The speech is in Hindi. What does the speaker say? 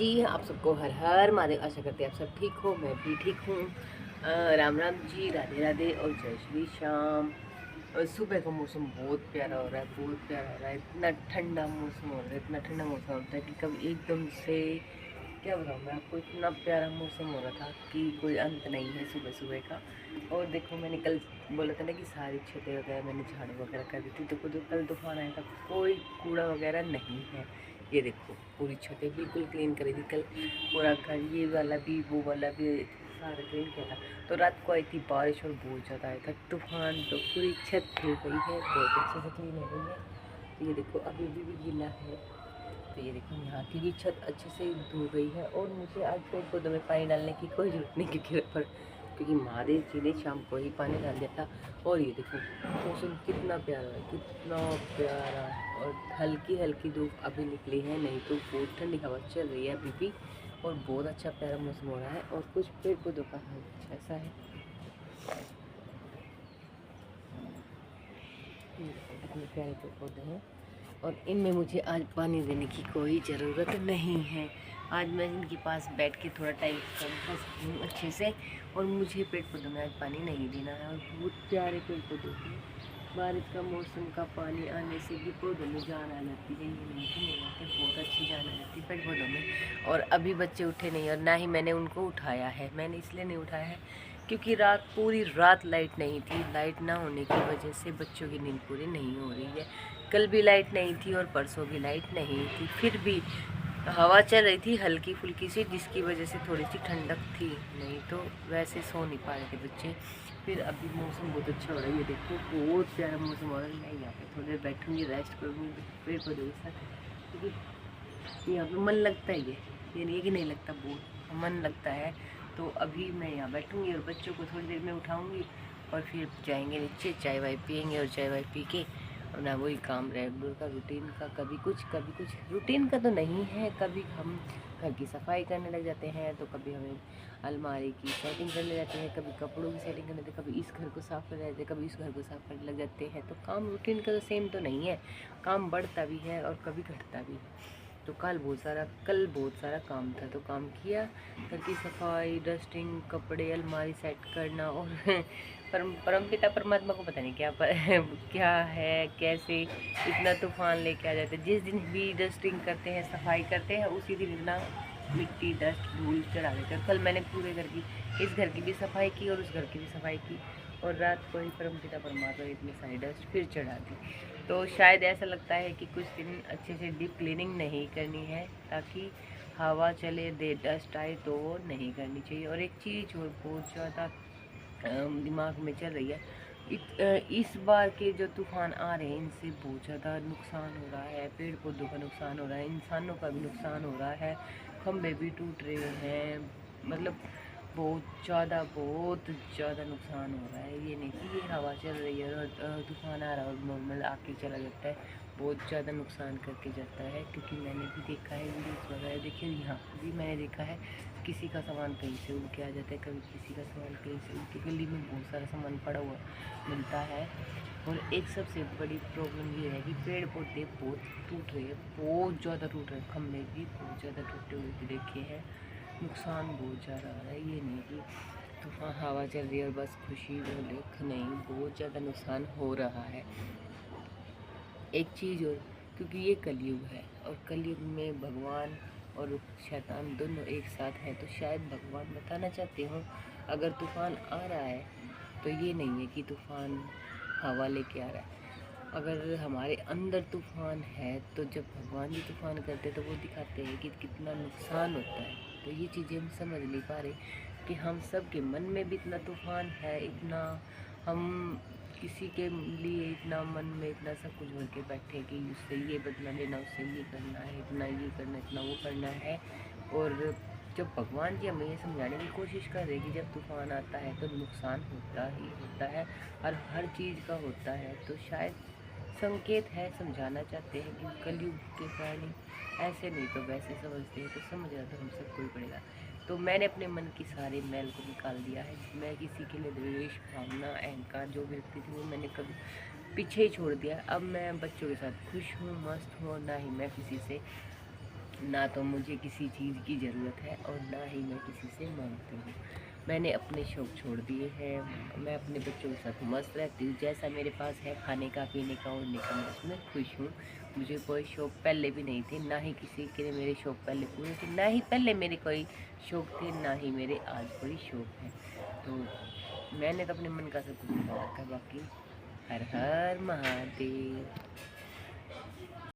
जी, आप सबको हर हर महादेव। आशा करते हैं आप सब ठीक हो, मैं भी ठीक हूँ। राम राम जी, राधे राधे और जय श्री श्याम। सुबह का मौसम बहुत प्यारा हो रहा है, बहुत प्यारा हो रहा है। इतना ठंडा मौसम हो रहा है, इतना ठंडा मौसम होता है कि कभी एकदम से क्या बताऊँ मैं आपको, इतना प्यारा मौसम हो रहा था कि कोई अंत नहीं है सुबह सुबह का। और देखो, मैंने कल बोला था ना कि सारी छतें वगैरह मैंने झाड़ू वगैरह कर दी थी, तो कल तूफान आया था, कोई कूड़ा वगैरह नहीं है। ये देखो, पूरी छतें बिल्कुल क्लीन करी थी कल। पूरा घर, ये वाला भी वो वाला भी सारा क्लीन किया था। तो रात को आई थी बारिश और बहुत ज़्यादा आया था तूफान, तो पूरी छत धो गई है, बहुत अच्छे से क्लीन हो गई है। तो ये देखो, अभी भी गीला है। तो ये देखो, यहाँ की भी छत अच्छे से धो गई है। और मुझे आज पेड़ पौधों में पानी डालने की कोई जरूरत नहीं, क्योंकि महादेव जी ने शाम को ही पानी डाल दिया था। और ये देखो, मौसम कितना प्यारा है, कितना प्यारा। और हल्की हल्की धूप अभी निकली है, नहीं तो बहुत ठंडी हवा चल रही है अभी भी। और बहुत अच्छा प्यारा मौसम हो रहा है। और कुछ पेड़ पौधों का हाल कुछ ऐसा है, कितने प्यारे पेड़ पौधे हैं। और इनमें मुझे आज पानी देने की कोई ज़रूरत नहीं है। आज मैं इनके पास बैठ के थोड़ा टाइम स्पेंड कर सकती हूँ अच्छे से। और मुझे पेड़ पौधों में आज पानी नहीं देना है। और बहुत प्यारे पेड़ पौधे हैं। बारिश का मौसम का पानी आने से भी पौधों में जान आ जाती है, ये नहीं कि नहीं आते, बहुत अच्छी जान आ जाती है पेड़ पौधों में। और अभी बच्चे उठे नहीं, और ना ही मैंने उनको उठाया है। मैंने इसलिए नहीं उठाया है क्योंकि पूरी रात लाइट नहीं थी। लाइट ना होने की वजह से बच्चों की नींद पूरी नहीं हो रही है। कल भी लाइट नहीं थी और परसों भी लाइट नहीं थी, फिर भी हवा चल रही थी हल्की फुल्की सी, जिसकी वजह से थोड़ी सी ठंडक थी, नहीं तो वैसे सो नहीं पा रहे थे बच्चे। फिर अभी मौसम बहुत अच्छा हो रहा है, ये देखो बहुत प्यारा मौसम हो रहा है। मैं यहाँ पे थोड़ी देर बैठूँगी, रेस्ट करूँगी पेड़ पौधों के साथ, क्योंकि यहाँ पे मन लगता है। ये नहीं है कि नहीं लगता, बहुत मन लगता है। तो अभी मैं यहाँ बैठूँगी और बच्चों को थोड़ी देर में उठाऊँगी, और फिर जाएंगे नीचे, चाय वाय पियेंगे, और चाय वाय पी के अपना वही काम रेगुलर का, रूटीन का। कभी कुछ रूटीन का तो नहीं है। कभी हम घर की सफाई करने लग जाते हैं, तो कभी हमें अलमारी की सेटिंग करने जाते हैं, कभी कपड़ों की सेटिंग करने जाते हैं, कभी इस घर को साफ़ करने जाते हैं, कभी इस घर को साफ़ करने लग जाते हैं। तो काम रूटीन का तो सेम तो नहीं है, काम बढ़ता भी है और कभी घटता भी है। तो कल बहुत सारा काम था, तो काम किया। घर की सफाई, डस्टिंग, कपड़े, अलमारी सेट करना। और परमपिता परमात्मा को पता नहीं क्या क्या है, कैसे इतना तूफान लेके आ जाते हैं। जिस दिन भी डस्टिंग करते हैं, सफाई करते हैं, उसी दिन इतना मिट्टी डस्ट धूल चढ़ा देते हैं। कल मैंने पूरे घर की, इस घर की भी सफाई की और उस घर की भी सफाई की, और रात को ही परमपिता परमात्मा ने इतनी सारी डस्ट फिर चढ़ा दी। तो शायद ऐसा लगता है कि कुछ दिन अच्छे से डीप क्लीनिंग नहीं करनी है, ताकि हवा चले, दे डस्ट आए, तो वो नहीं करनी चाहिए। और एक चीज़ और बहुत ज़्यादा दिमाग में चल रही है, इस बार के जो तूफान आ रहे हैं, इनसे बहुत ज़्यादा नुकसान हो रहा है। पेड़ पौधों का नुकसान हो रहा है, इंसानों का भी नुकसान हो रहा है, खंभे भी टूट रहे हैं। मतलब बहुत ज़्यादा नुकसान हो रहा है। ये नहीं कि ये हवा चल रही है और तूफान आ रहा है और नॉर्मल आके चला जाता है, बहुत ज़्यादा नुकसान करके जाता है। क्योंकि मैंने भी देखा है, वीडियोस वगैरह देखिए, यहाँ भी मैंने देखा है, किसी का सामान कहीं से उड़ के आ जाता है, कभी किसी का सामान कहीं से उड़ के, गली में बहुत सारा सामान पड़ा हुआ मिलता है। और एक सबसे बड़ी प्रॉब्लम ये है कि पेड़ पौधे बहुत टूट रहे हैं, बहुत ज़्यादा टूट रहे हैं, खम्भे भी बहुत ज़्यादा टूटे हुए भी देखे हैं। नुकसान बहुत ज़्यादा आ रहा है। ये नहीं कि तूफान हवा चल रही है और बस खुशी हो देख, नहीं, बहुत ज़्यादा नुकसान हो रहा है। एक चीज़ और, क्योंकि ये कलयुग है, और कलयुग में भगवान और शैतान दोनों एक साथ हैं, तो शायद भगवान बताना चाहते हो, अगर तूफ़ान आ रहा है तो ये नहीं है कि तूफ़ान हवा लेके आ रहा है। अगर हमारे अंदर तूफ़ान है, तो जब भगवान जी तूफ़ान करते हैं तो वो दिखाते हैं कि कितना नुकसान होता है। तो ये चीज़ें हम समझ नहीं पा रहे कि हम सब के मन में भी इतना तूफ़ान है, इतना हम किसी के लिए इतना मन में इतना सब कुछ भर के बैठे कि उससे ये बदला लेना, उससे ये करना है, इतना ये करना, इतना वो करना है। और जब भगवान जी हमें ये समझाने की कोशिश कर रहे हैं कि जब तूफ़ान आता है तो नुकसान होता ही होता है, और हर चीज़ का होता है, तो शायद संकेत है, समझाना चाहते हैं कि कलयुग के प्राणी ऐसे नहीं तो वैसे समझते हैं, तो समझना तो हम सबको ही पड़ेगा। तो मैंने अपने मन की सारे मैल को निकाल दिया है। मैं किसी के लिए द्वेष, भावना, अहंकार जो भी रखती थी, वो मैंने कभी पीछे ही छोड़ दिया। अब मैं बच्चों के साथ खुश हूँ, मस्त हूँ, ना ही मैं किसी से ना तो मुझे किसी चीज़ की ज़रूरत है और ना ही मैं किसी से मांगती हूँ। मैंने अपने शौक़ छोड़ दिए हैं, मैं अपने बच्चों के साथ मस्त रहती हूँ। जैसा मेरे पास है खाने का, पीने का, ओढ़ने का, मैं उसमें खुश हूँ। मुझे कोई शौक़ पहले भी नहीं थे, ना ही किसी के मेरे शौक़ पहले पूरे थे, ना ही पहले मेरे कोई शौक़ थे, ना ही मेरे आज कोई शौक़ है। तो मैंने तो अपने मन का सब कुछ बता रखा है। बाकी हर हर महादेव।